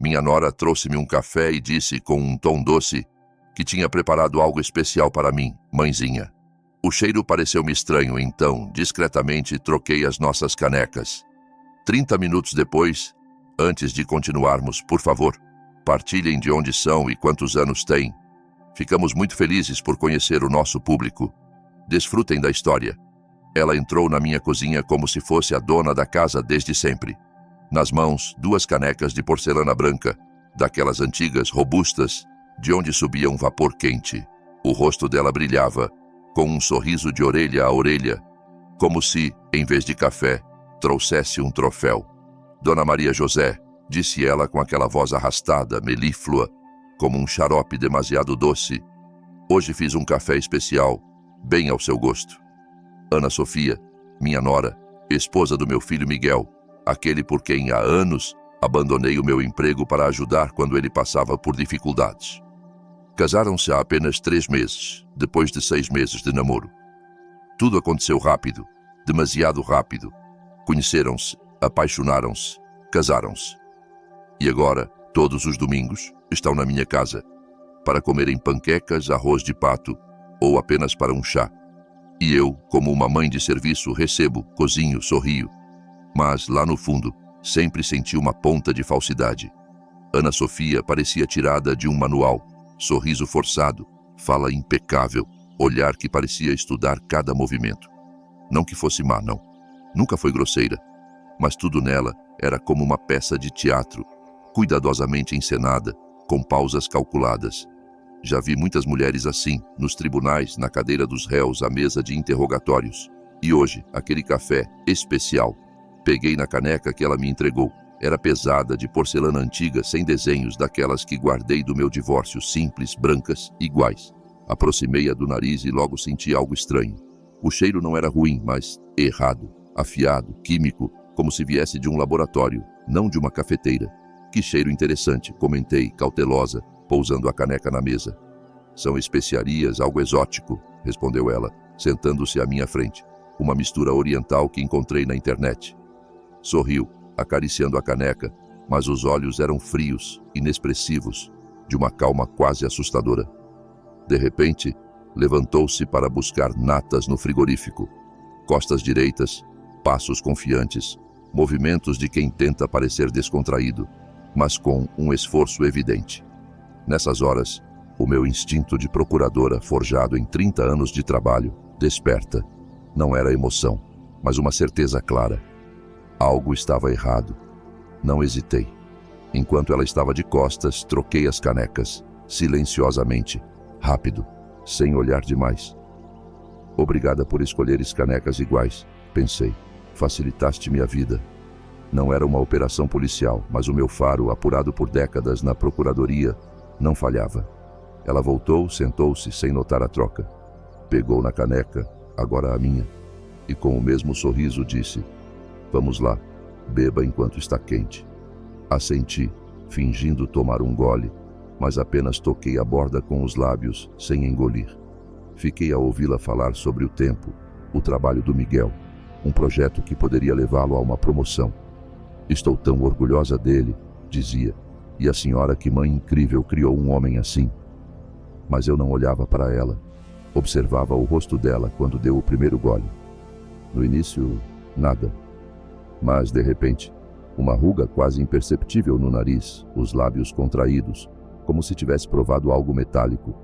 Minha nora trouxe-me um café e disse com um tom doce que tinha preparado algo especial para mim, mãezinha. O cheiro pareceu-me estranho, então, discretamente, troquei as nossas canecas. 30 minutos depois, antes de continuarmos, por favor, partilhem de onde são e quantos anos têm. Ficamos muito felizes por conhecer o nosso público. Desfrutem da história. Ela entrou na minha cozinha como se fosse a dona da casa desde sempre. Nas mãos, 2 canecas de porcelana branca, daquelas antigas, robustas, de onde subia um vapor quente. O rosto dela brilhava, com um sorriso de orelha a orelha, como se, em vez de café, trouxesse um troféu. Dona Maria José, disse ela com aquela voz arrastada, melíflua, como um xarope demasiado doce. Hoje fiz um café especial, bem ao seu gosto. Ana Sofia, minha nora, esposa do meu filho Miguel, aquele por quem há anos abandonei o meu emprego para ajudar quando ele passava por dificuldades. Casaram-se há apenas 3 meses, depois de 6 meses de namoro. Tudo aconteceu rápido, demasiado rápido. Conheceram-se, apaixonaram-se, casaram-se. E agora, todos os domingos, estão na minha casa, para comerem panquecas, arroz de pato, ou apenas para um chá. E eu, como uma mãe de serviço, recebo, cozinho, sorrio. Mas, lá no fundo, sempre senti uma ponta de falsidade. Ana Sofia parecia tirada de um manual. Sorriso forçado, fala impecável, olhar que parecia estudar cada movimento. Não que fosse má, não. Nunca foi grosseira. Mas tudo nela era como uma peça de teatro, cuidadosamente encenada, com pausas calculadas. Já vi muitas mulheres assim, nos tribunais, na cadeira dos réus, à mesa de interrogatórios. E hoje, aquele café especial. Peguei na caneca que ela me entregou. Era pesada, de porcelana antiga, sem desenhos, daquelas que guardei do meu divórcio, simples, brancas, iguais. Aproximei-a do nariz e logo senti algo estranho. O cheiro não era ruim, mas errado, afiado, químico, como se viesse de um laboratório, não de uma cafeteira. Que cheiro interessante, comentei, cautelosa, pousando a caneca na mesa. São especiarias, algo exótico, respondeu ela, sentando-se à minha frente. Uma mistura oriental que encontrei na internet. Sorriu, acariciando a caneca, mas os olhos eram frios, inexpressivos, de uma calma quase assustadora. De repente, levantou-se para buscar natas no frigorífico. Costas direitas, passos confiantes, movimentos de quem tenta parecer descontraído, mas com um esforço evidente. Nessas horas, o meu instinto de procuradora, forjado em 30 anos de trabalho, desperta. Não era emoção, mas uma certeza clara. Algo estava errado. Não hesitei. Enquanto ela estava de costas, troquei as canecas, silenciosamente, rápido, sem olhar demais. Obrigada por escolheres canecas iguais, pensei. Facilitaste-me a vida. Não era uma operação policial, mas o meu faro, apurado por décadas na procuradoria, não falhava. Ela voltou, sentou-se sem notar a troca. Pegou na caneca, agora a minha, e com o mesmo sorriso disse: vamos lá, beba enquanto está quente. Assenti, fingindo tomar um gole, mas apenas toquei a borda com os lábios, sem engolir. Fiquei a ouvi-la falar sobre o tempo, o trabalho do Miguel, um projeto que poderia levá-lo a uma promoção. Estou tão orgulhosa dele, dizia, e a senhora, que mãe incrível, criou um homem assim. Mas eu não olhava para ela, observava o rosto dela quando deu o primeiro gole. No início, nada. Mas, de repente, uma ruga quase imperceptível no nariz, os lábios contraídos, como se tivesse provado algo metálico.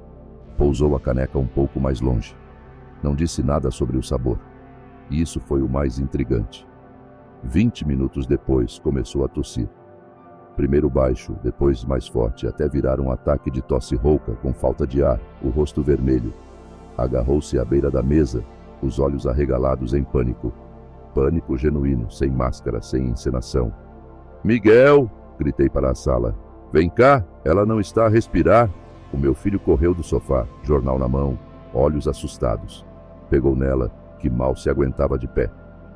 Pousou a caneca um pouco mais longe. Não disse nada sobre o sabor. E isso foi o mais intrigante. 20 minutos depois, começou a tossir. Primeiro baixo, depois mais forte, até virar um ataque de tosse rouca, com falta de ar, o rosto vermelho. Agarrou-se à beira da mesa, os olhos arregalados em pânico. Pânico genuíno, sem máscara, sem encenação. Miguel! Gritei para a sala. Vem cá, ela não está a respirar. O meu filho correu do sofá, jornal na mão, olhos assustados. Pegou nela, que mal se aguentava de pé.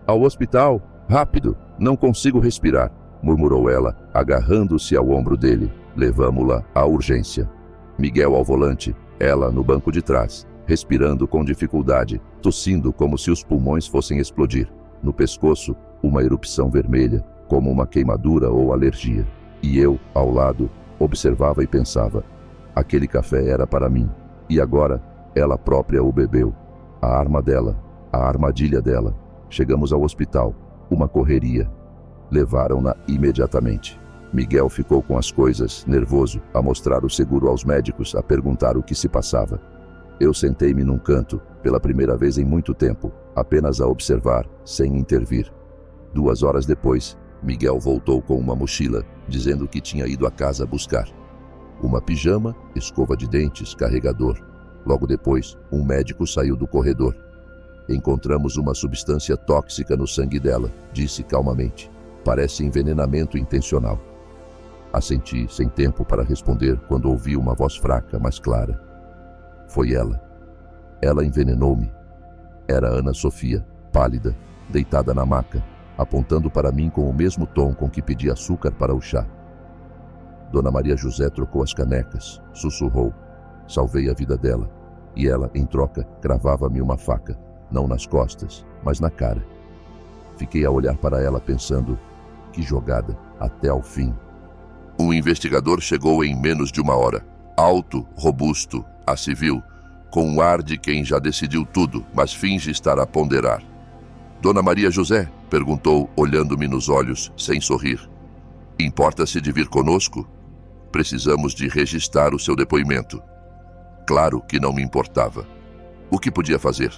Ao hospital! Rápido! Não consigo respirar! Murmurou ela, agarrando-se ao ombro dele. Levamo-la à urgência. Miguel ao volante, ela no banco de trás, respirando com dificuldade, tossindo como se os pulmões fossem explodir. No pescoço, uma erupção vermelha, como uma queimadura ou alergia. E eu, ao lado, observava e pensava: aquele café era para mim, e agora ela própria o bebeu. A arma dela, a armadilha dela. Chegamos ao hospital, uma correria. Levaram-na imediatamente. Miguel ficou com as coisas, nervoso, a mostrar o seguro aos médicos, a perguntar o que se passava. Eu sentei-me num canto, pela primeira vez em muito tempo, apenas a observar, sem intervir. 2 horas depois, Miguel voltou com uma mochila, dizendo que tinha ido à casa buscar uma pijama, escova de dentes, carregador. Logo depois, um médico saiu do corredor. Encontramos uma substância tóxica no sangue dela, disse calmamente. Parece envenenamento intencional. Assenti, sem tempo para responder, quando ouvi uma voz fraca, mas clara. Foi ela. Ela envenenou-me. Era Ana Sofia, pálida, deitada na maca, apontando para mim com o mesmo tom com que pedi açúcar para o chá. Dona Maria José trocou as canecas, sussurrou. Salvei a vida dela, e ela, em troca, cravava-me uma faca, não nas costas, mas na cara. Fiquei a olhar para ela pensando, que jogada, até ao fim. Um investigador chegou em menos de 1 hora. Alto, robusto, a civil, com um ar de quem já decidiu tudo, mas finge estar a ponderar. Dona Maria José? Perguntou, olhando-me nos olhos, sem sorrir. Importa-se de vir conosco? Precisamos de registrar o seu depoimento. Claro que não me importava. O que podia fazer?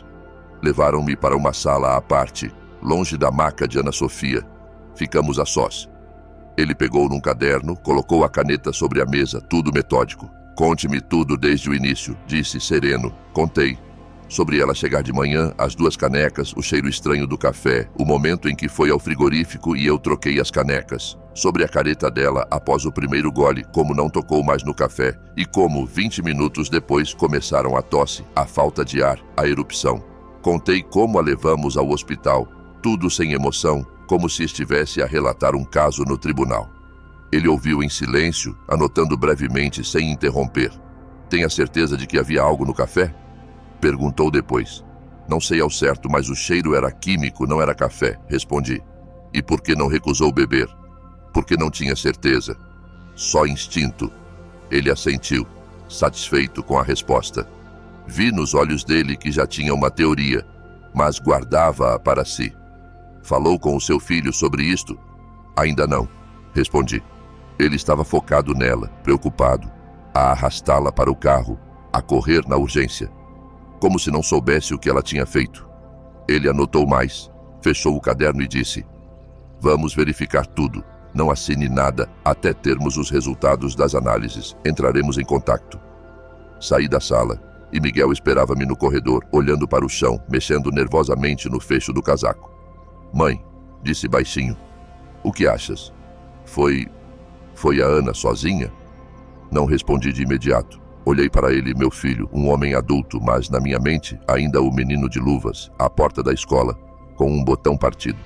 Levaram-me para uma sala à parte, longe da maca de Ana Sofia. Ficamos a sós. Ele pegou num caderno, colocou a caneta sobre a mesa, tudo metódico. Conte-me tudo desde o início, disse sereno. Contei. Sobre ela chegar de manhã, as 2 canecas, o cheiro estranho do café, o momento em que foi ao frigorífico e eu troquei as canecas. Sobre a careta dela após o primeiro gole, como não tocou mais no café, e como, 20 minutos depois, começaram a tosse, a falta de ar, a erupção. Contei como a levamos ao hospital, tudo sem emoção, como se estivesse a relatar um caso no tribunal. Ele ouviu em silêncio, anotando brevemente, sem interromper. Tem a certeza de que havia algo no café? Perguntou depois. Não sei ao certo, mas o cheiro era químico, não era café, respondi. E por que não recusou beber? Porque não tinha certeza. Só instinto. Ele assentiu, satisfeito com a resposta. Vi nos olhos dele que já tinha uma teoria, mas guardava-a para si. Falou com o seu filho sobre isto? Ainda não, respondi. Ele estava focado nela, preocupado, a arrastá-la para o carro, a correr na urgência, como se não soubesse o que ela tinha feito. Ele anotou mais, fechou o caderno e disse: Vamos verificar tudo, não assine nada até termos os resultados das análises. Entraremos em contato. Saí da sala e Miguel esperava-me no corredor, olhando para o chão, mexendo nervosamente no fecho do casaco. Mãe, disse baixinho, o que achas? Foi a Ana sozinha? Não respondi de imediato. Olhei para ele, meu filho, um homem adulto, mas na minha mente ainda o menino de luvas, à porta da escola, com um botão partido.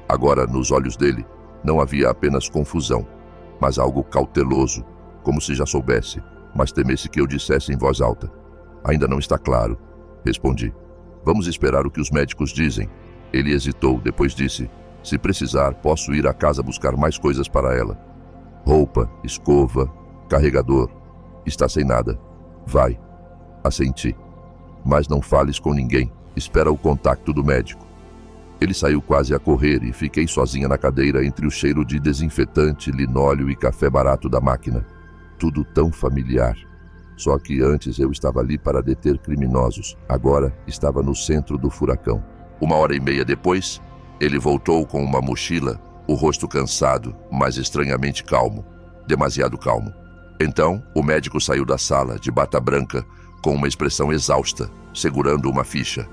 Agora, nos olhos dele, não havia apenas confusão, mas algo cauteloso, como se já soubesse, mas temesse que eu dissesse em voz alta. Ainda não está claro, respondi. Vamos esperar o que os médicos dizem. Ele hesitou, depois disse, se precisar, posso ir à casa buscar mais coisas para ela. Roupa, escova, carregador. Está sem nada. Vai. Assenti. Mas não fales com ninguém. Espera o contato do médico. Ele saiu quase a correr e fiquei sozinha na cadeira entre o cheiro de desinfetante, linóleo e café barato da máquina. Tudo tão familiar. Só que antes eu estava ali para deter criminosos. Agora estava no centro do furacão. 1h30 depois, ele voltou com uma mochila, o rosto cansado, mas estranhamente calmo. Demasiado calmo. Então, o médico saiu da sala, de bata branca, com uma expressão exausta, segurando uma ficha.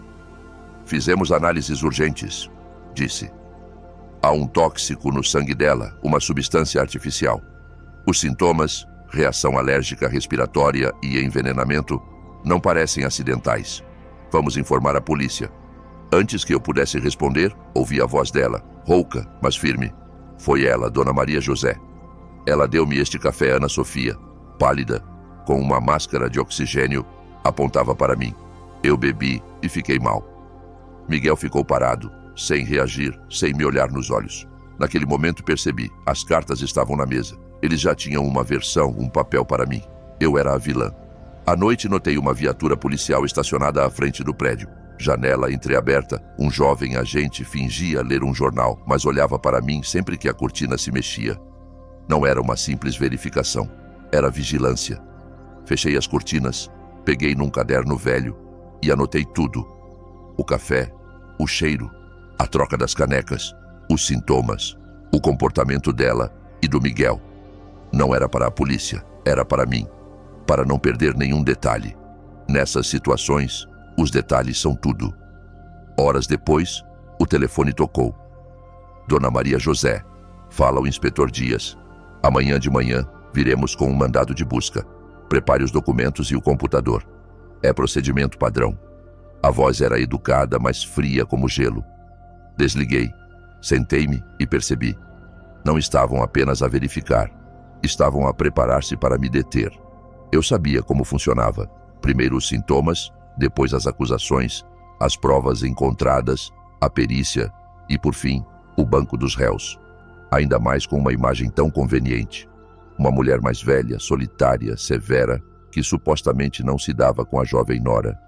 Fizemos análises urgentes, disse. Há um tóxico no sangue dela, uma substância artificial. Os sintomas, reação alérgica respiratória e envenenamento, não parecem acidentais. Vamos informar a polícia. Antes que eu pudesse responder, ouvi a voz dela, rouca, mas firme. Foi ela, Dona Maria José. Ela deu-me este café, Ana Sofia, pálida, com uma máscara de oxigênio, apontava para mim. Eu bebi e fiquei mal. Miguel ficou parado, sem reagir, sem me olhar nos olhos. Naquele momento percebi, as cartas estavam na mesa. Eles já tinham uma versão, um papel para mim. Eu era a vilã. À noite notei uma viatura policial estacionada à frente do prédio. Janela entreaberta, um jovem agente fingia ler um jornal, mas olhava para mim sempre que a cortina se mexia. Não era uma simples verificação, era vigilância. Fechei as cortinas, peguei num caderno velho e anotei tudo. O café, o cheiro, a troca das canecas, os sintomas, o comportamento dela e do Miguel. Não era para a polícia, era para mim, para não perder nenhum detalhe. Nessas situações, os detalhes são tudo. Horas depois, o telefone tocou. Dona Maria José, fala o inspetor Dias. Amanhã de manhã, viremos com um mandado de busca. Prepare os documentos e o computador. É procedimento padrão. A voz era educada, mas fria como gelo. Desliguei, sentei-me e percebi. Não estavam apenas a verificar, estavam a preparar-se para me deter. Eu sabia como funcionava. Primeiro os sintomas, depois as acusações, as provas encontradas, a perícia e, por fim, o banco dos réus. Ainda mais com uma imagem tão conveniente. Uma mulher mais velha, solitária, severa, que supostamente não se dava com a jovem Nora.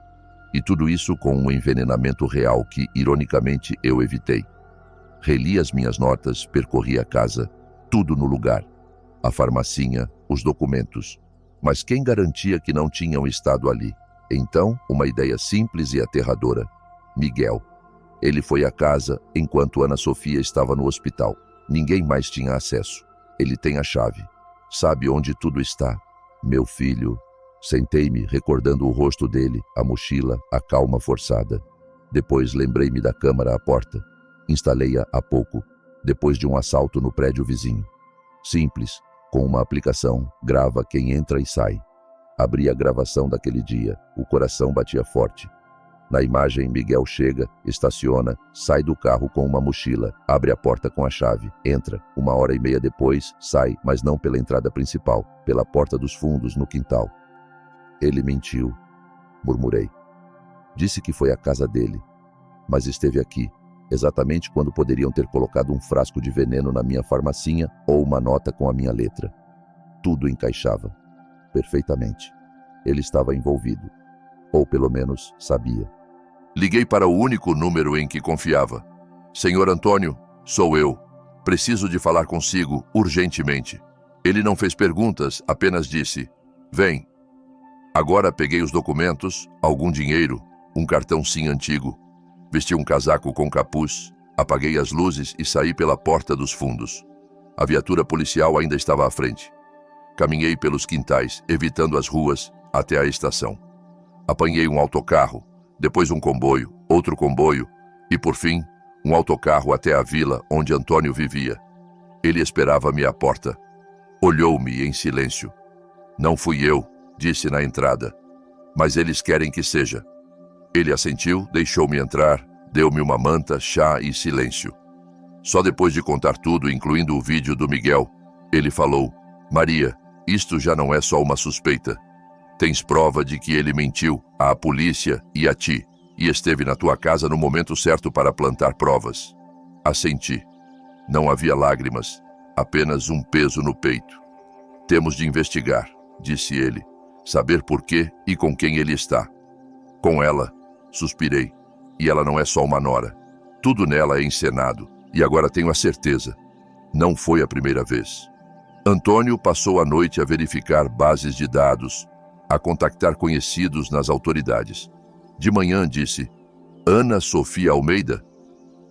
E tudo isso com um envenenamento real que, ironicamente, eu evitei. Reli as minhas notas, percorri a casa, tudo no lugar. A farmacinha, os documentos. Mas quem garantia que não tinham estado ali? Então, uma ideia simples e aterradora. Miguel. Ele foi à casa enquanto Ana Sofia estava no hospital. Ninguém mais tinha acesso. Ele tem a chave. Sabe onde tudo está? Meu filho. Sentei-me, recordando o rosto dele, a mochila, a calma forçada. Depois lembrei-me da câmara à porta. Instalei-a há pouco, depois de um assalto no prédio vizinho. Simples, com uma aplicação, grava quem entra e sai. Abri a gravação daquele dia, o coração batia forte. Na imagem, Miguel chega, estaciona, sai do carro com uma mochila, abre a porta com a chave, entra. 1h30 depois, sai, mas não pela entrada principal, pela porta dos fundos no quintal. Ele mentiu, murmurei. Disse que foi à casa dele, mas esteve aqui, exatamente quando poderiam ter colocado um frasco de veneno na minha farmacinha ou uma nota com a minha letra. Tudo encaixava, perfeitamente. Ele estava envolvido, ou pelo menos sabia. Liguei para o único número em que confiava. Senhor Antônio, sou eu. Preciso de falar consigo urgentemente. Ele não fez perguntas, apenas disse: vem. Agora peguei os documentos, algum dinheiro, um cartão SIM antigo. Vesti um casaco com capuz, apaguei as luzes e saí pela porta dos fundos. A viatura policial ainda estava à frente. Caminhei pelos quintais, evitando as ruas, até a estação. Apanhei um autocarro, depois um comboio, outro comboio e, por fim, um autocarro até a vila onde Antônio vivia. Ele esperava-me à porta. Olhou-me em silêncio. Não fui eu, disse na entrada, mas eles querem que seja. Ele assentiu, deixou-me entrar, deu-me uma manta, chá e silêncio. Só depois de contar tudo, incluindo o vídeo do Miguel, ele falou: Maria, isto já não é só uma suspeita. Tens prova de que ele mentiu à polícia e a ti, e esteve na tua casa no momento certo para plantar provas. Assenti. Não havia lágrimas, apenas um peso no peito. Temos de investigar, disse ele, saber por quê e com quem ele está. Com ela, suspirei, e ela não é só uma nora. Tudo nela é encenado, e agora tenho a certeza. Não foi a primeira vez. Antônio passou a noite a verificar bases de dados, a contactar conhecidos nas autoridades. De manhã disse: Ana Sofia Almeida?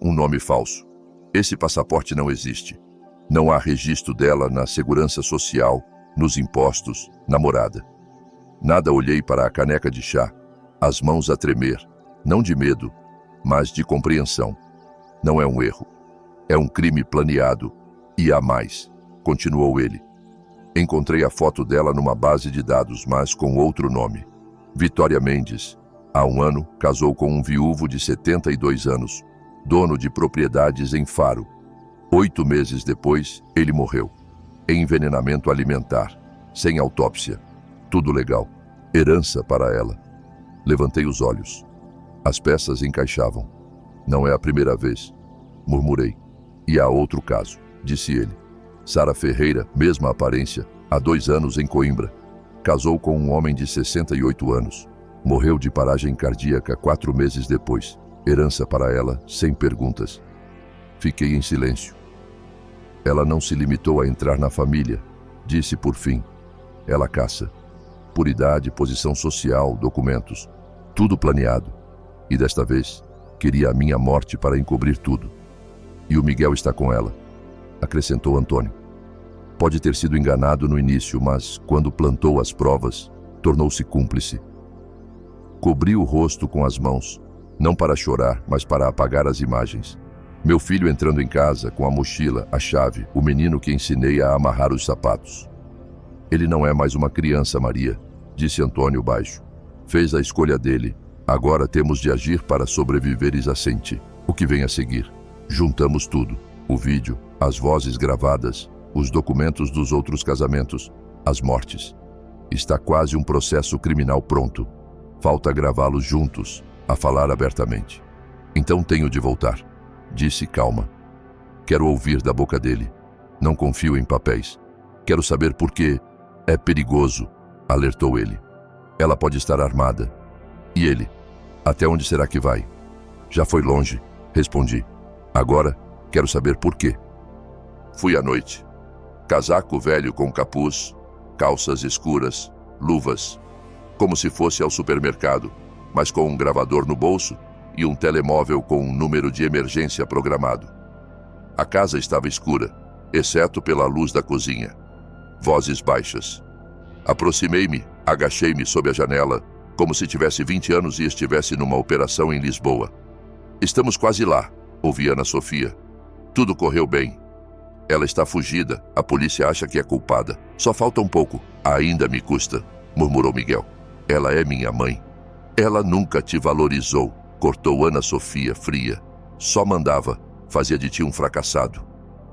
Um nome falso. Esse passaporte não existe. Não há registro dela na Segurança Social, nos impostos, na morada. Nada. Olhei para a caneca de chá, as mãos a tremer, não de medo, mas de compreensão. Não é um erro. É um crime planeado. E há mais, continuou ele. Encontrei a foto dela numa base de dados, mas com outro nome. Vitória Mendes. Há 1 ano, casou com um viúvo de 72 anos, dono de propriedades em Faro. 8 meses depois, ele morreu. Envenenamento alimentar, sem autópsia. Tudo legal. Herança para ela. Levantei os olhos. As peças encaixavam. Não é a primeira vez, murmurei. E há outro caso, disse ele. Sara Ferreira, mesma aparência, há 2 anos em Coimbra. Casou com um homem de 68 anos. Morreu de paragem cardíaca 4 meses depois. Herança para ela, sem perguntas. Fiquei em silêncio. Ela não se limitou a entrar na família. Disse por fim. Ela caça. Por idade, posição social, documentos. Tudo planeado. E desta vez, queria a minha morte para encobrir tudo. E o Miguel está com ela, acrescentou Antônio. Pode ter sido enganado no início, mas, quando plantou as provas, tornou-se cúmplice. Cobri o rosto com as mãos, não para chorar, mas para apagar as imagens. Meu filho entrando em casa, com a mochila, a chave, o menino que ensinei a amarrar os sapatos. Ele não é mais uma criança, Maria, disse Antônio baixo. Fez a escolha dele. Agora temos de agir para sobreviver, e assenti. O que vem a seguir? Juntamos tudo. O vídeo, as vozes gravadas, os documentos dos outros casamentos, as mortes. Está quase um processo criminal pronto. Falta gravá-los juntos, a falar abertamente. Então tenho de voltar. Disse calma. Quero ouvir da boca dele. Não confio em papéis. Quero saber por quê. É perigoso, alertou ele. Ela pode estar armada. E ele? Até onde será que vai? Já foi longe, respondi. Agora, quero saber por quê. Fui à noite. Casaco velho com capuz, calças escuras, luvas. Como se fosse ao supermercado, mas com um gravador no bolso e um telemóvel com um número de emergência programado. A casa estava escura, exceto pela luz da cozinha. Vozes baixas. Aproximei-me, agachei-me sob a janela, como se tivesse 20 anos e estivesse numa operação em Lisboa. Estamos quase lá, ouvi Ana Sofia. Tudo correu bem. Ela está fugida, a polícia acha que é culpada. Só falta um pouco. Ainda me custa, murmurou Miguel. Ela é minha mãe. Ela nunca te valorizou, cortou Ana Sofia fria. Só mandava, fazia de ti um fracassado.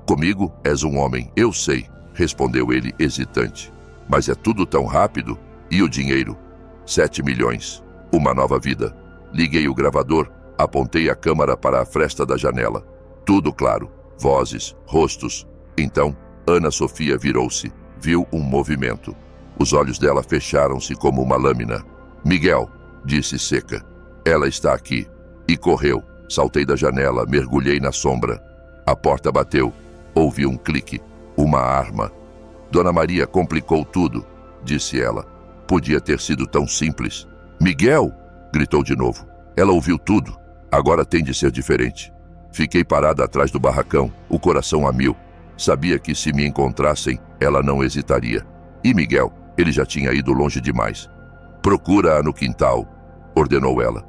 Comigo és um homem, eu sei, respondeu ele hesitante. Mas é tudo tão rápido. E o dinheiro? 7 milhões. Uma nova vida. Liguei o gravador, apontei a câmera para a fresta da janela. Tudo claro. Vozes, rostos. Então, Ana Sofia virou-se. Viu um movimento. Os olhos dela fecharam-se como uma lâmina. Miguel, disse seca. Ela está aqui. E correu. Saltei da janela, mergulhei na sombra. A porta bateu. Ouvi um clique. Uma arma. Dona Maria complicou tudo, disse ela. Podia ter sido tão simples. Miguel! Gritou de novo. Ela ouviu tudo. Agora tem de ser diferente. Fiquei parada atrás do barracão, o coração a mil. Sabia que se me encontrassem, ela não hesitaria. E Miguel? Ele já tinha ido longe demais. Procura-a no quintal, ordenou ela.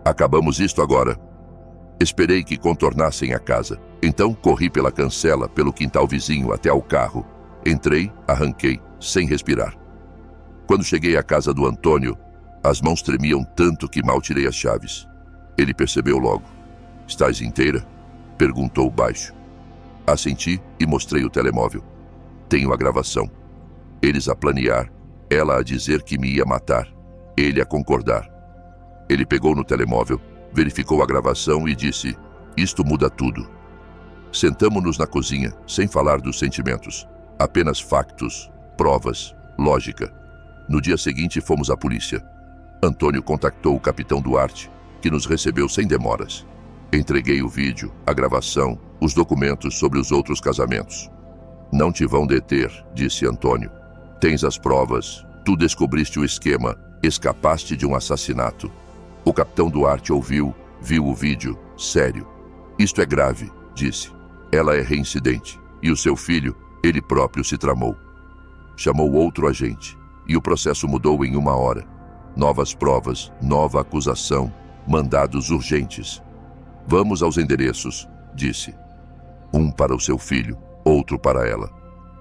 Acabamos isto agora. Esperei que contornassem a casa. Então corri pela cancela, pelo quintal vizinho até ao carro. Entrei, arranquei, sem respirar. Quando cheguei à casa do Antônio, as mãos tremiam tanto que mal tirei as chaves. Ele percebeu logo. Estás inteira? Perguntou baixo. Assenti e mostrei o telemóvel. Tenho a gravação. Eles a planear, ela a dizer que me ia matar, ele a concordar. Ele pegou no telemóvel, verificou a gravação e disse, isto muda tudo. Sentamo-nos na cozinha, sem falar dos sentimentos. Apenas factos, provas, lógica. No dia seguinte fomos à polícia. Antônio contactou o capitão Duarte, que nos recebeu sem demoras. Entreguei o vídeo, a gravação, os documentos sobre os outros casamentos. Não te vão deter, disse Antônio. Tens as provas, tu descobriste o esquema, escapaste de um assassinato. O capitão Duarte ouviu, viu o vídeo, sério. Isto é grave, disse. Ela é reincidente, e o seu filho, ele próprio se tramou. Chamou outro agente, e o processo mudou em 1 hora. Novas provas, nova acusação, mandados urgentes. Vamos aos endereços, disse. Um para o seu filho, outro para ela.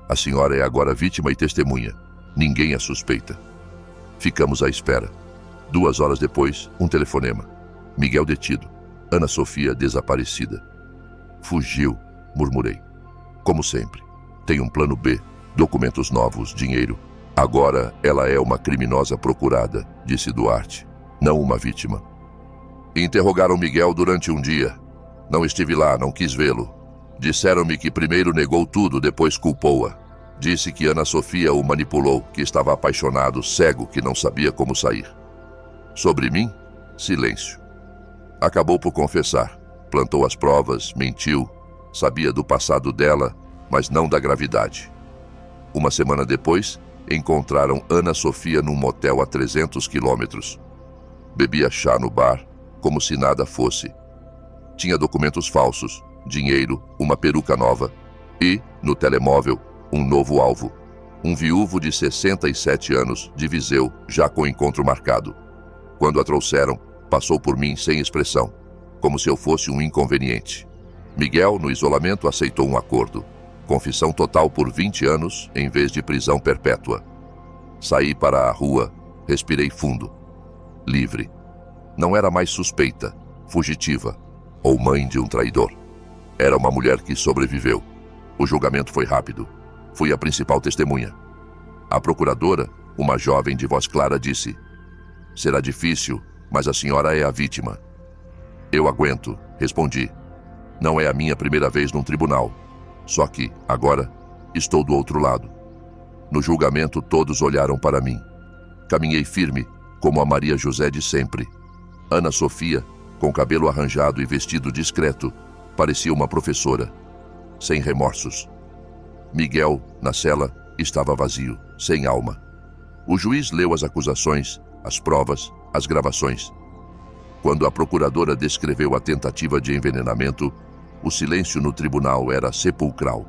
A senhora é agora vítima e testemunha. Ninguém a suspeita. Ficamos à espera. 2 horas depois, um telefonema. Miguel detido. Ana Sofia desaparecida. Fugiu, murmurei. Como sempre. Tem um plano B, documentos novos, dinheiro. Agora ela é uma criminosa procurada, disse Duarte, não uma vítima. Interrogaram Miguel durante um dia. Não estive lá, não quis vê-lo. Disseram-me que primeiro negou tudo, depois culpou-a. Disse que Ana Sofia o manipulou, que estava apaixonado, cego, que não sabia como sair. Sobre mim, silêncio. Acabou por confessar. Plantou as provas, mentiu, sabia do passado dela, mas não da gravidade. Uma semana depois, encontraram Ana Sofia num motel a 300 quilômetros. Bebia chá no bar, como se nada fosse. Tinha documentos falsos, dinheiro, uma peruca nova e, no telemóvel, um novo alvo. Um viúvo de 67 anos, de Viseu, já com encontro marcado. Quando a trouxeram, passou por mim sem expressão, como se eu fosse um inconveniente. Miguel, no isolamento, aceitou um acordo. Confissão total por 20 anos, em vez de prisão perpétua. Saí para a rua, respirei fundo. Livre. Não era mais suspeita, fugitiva, ou mãe de um traidor. Era uma mulher que sobreviveu. O julgamento foi rápido. Fui a principal testemunha. A procuradora, uma jovem de voz clara, disse: "Será difícil, mas a senhora é a vítima." "Eu aguento", respondi. "Não é a minha primeira vez num tribunal. Só que, agora, estou do outro lado." No julgamento, todos olharam para mim. Caminhei firme, como a Maria José de sempre. Ana Sofia, com cabelo arranjado e vestido discreto, parecia uma professora, sem remorsos. Miguel, na cela, estava vazio, sem alma. O juiz leu as acusações, as provas, as gravações. Quando a procuradora descreveu a tentativa de envenenamento, o silêncio no tribunal era sepulcral.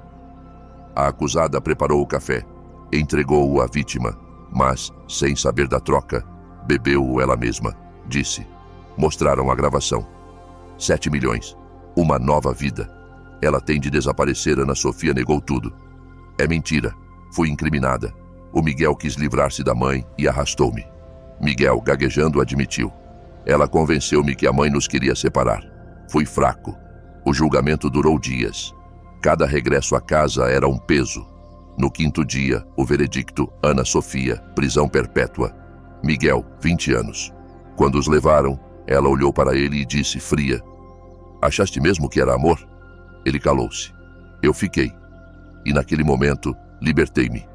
A acusada preparou o café, entregou-o à vítima, mas, sem saber da troca, bebeu-o ela mesma, disse. Mostraram a gravação. 7 milhões. Uma nova vida. Ela tem de desaparecer, Ana Sofia negou tudo. É mentira. Fui incriminada. O Miguel quis livrar-se da mãe e arrastou-me. Miguel, gaguejando, admitiu. Ela convenceu-me que a mãe nos queria separar. Fui fraco. O julgamento durou dias. Cada regresso à casa era um peso. No 5º dia, o veredicto: Ana Sofia, prisão perpétua. Miguel, 20 anos. Quando os levaram, ela olhou para ele e disse, fria: "Achaste mesmo que era amor?" Ele calou-se. Eu fiquei. E naquele momento, libertei-me.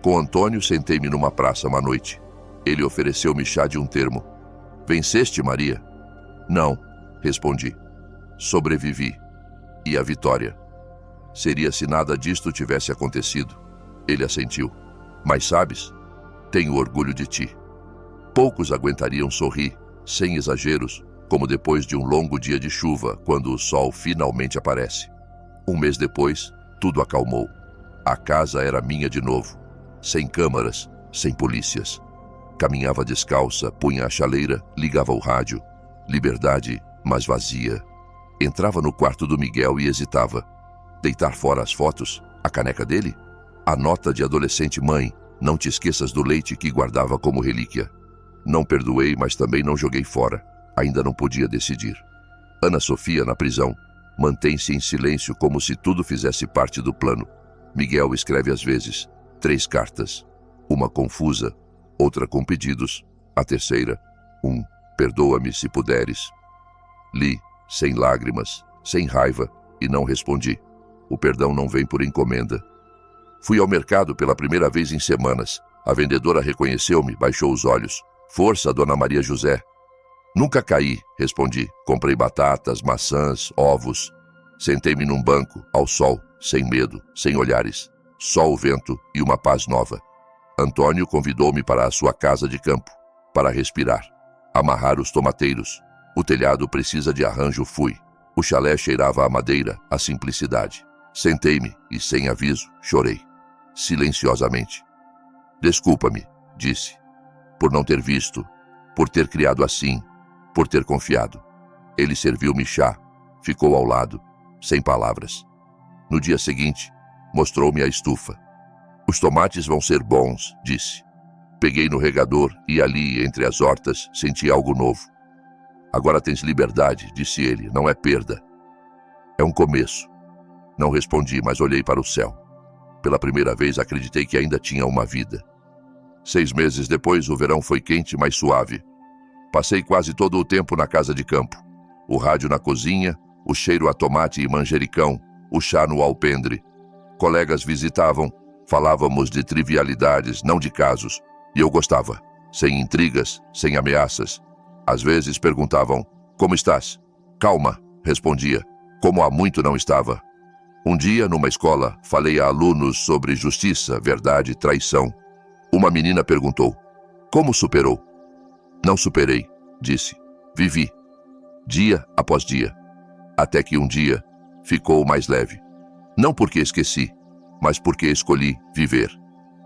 Com Antônio, sentei-me numa praça uma noite. Ele ofereceu-me chá de um termo. "Venceste, Maria?" "Não", respondi. "Sobrevivi. E a vitória? Seria se nada disto tivesse acontecido." Ele assentiu. "Mas sabes, tenho orgulho de ti." Poucos aguentariam sorrir, sem exageros, como depois de um longo dia de chuva, quando o sol finalmente aparece. Um mês depois, tudo acalmou. A casa era minha de novo, sem câmaras, sem polícias. Caminhava descalça, punha a chaleira, ligava o rádio. Liberdade, mas vazia. Entrava no quarto do Miguel e hesitava. Deitar fora as fotos? A caneca dele? A nota de adolescente mãe: "Não te esqueças do leite", que guardava como relíquia. Não perdoei, mas também não joguei fora. Ainda não podia decidir. Ana Sofia, na prisão, mantém-se em silêncio como se tudo fizesse parte do plano. Miguel escreve às vezes 3 cartas. Uma confusa, outra com pedidos. A terceira, "Perdoa-me se puderes." Li, sem lágrimas, sem raiva, e não respondi. O perdão não vem por encomenda. Fui ao mercado pela primeira vez em semanas. A vendedora reconheceu-me, baixou os olhos. "Força, dona Maria José." "Nunca caí", respondi. Comprei batatas, maçãs, ovos. Sentei-me num banco, ao sol, sem medo, sem olhares. Só o vento e uma paz nova. Antônio convidou-me para a sua casa de campo, para respirar, amarrar os tomateiros. O telhado precisa de arranjo, fui. O chalé cheirava a madeira, a simplicidade. Sentei-me e, sem aviso, chorei. Silenciosamente. "Desculpa-me", disse, "por não ter visto, por ter criado assim, por ter confiado." Ele serviu-me chá, ficou ao lado, sem palavras. No dia seguinte, mostrou-me a estufa. "Os tomates vão ser bons", disse. Peguei no regador e ali, entre as hortas, senti algo novo. "Agora tens liberdade", disse ele, "não é perda. É um começo." Não respondi, mas olhei para o céu. Pela primeira vez acreditei que ainda tinha uma vida. 6 meses depois, o verão foi quente, mas suave. Passei quase todo o tempo na casa de campo. O rádio na cozinha, o cheiro a tomate e manjericão, o chá no alpendre. Colegas visitavam, falávamos de trivialidades, não de casos, e eu gostava, sem intrigas, sem ameaças. Às vezes perguntavam, como estás? Calma, respondia, como há muito não estava. Um dia, numa escola, falei a alunos sobre justiça, verdade, traição. Uma menina perguntou, como superou? Não superei, disse, vivi, dia após dia, até que um dia ficou mais leve. Não porque esqueci, mas porque escolhi viver.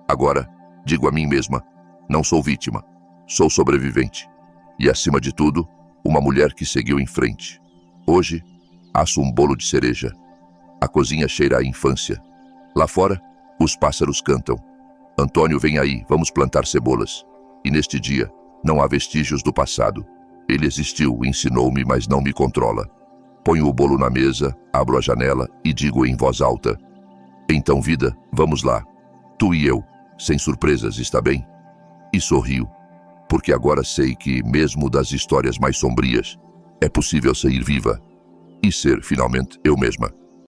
Agora, digo a mim mesma, não sou vítima, sou sobrevivente. E, acima de tudo, uma mulher que seguiu em frente. Hoje, asso um bolo de cereja. A cozinha cheira à infância. Lá fora, os pássaros cantam. Antônio, vem aí, vamos plantar cebolas. E neste dia, não há vestígios do passado. Ele existiu, ensinou-me, mas não me controla. Ponho o bolo na mesa, abro a janela e digo em voz alta, então, vida, vamos lá. Tu e eu, sem surpresas, está bem? E sorrio, porque agora sei que, mesmo das histórias mais sombrias, é possível sair viva e ser, finalmente, eu mesma.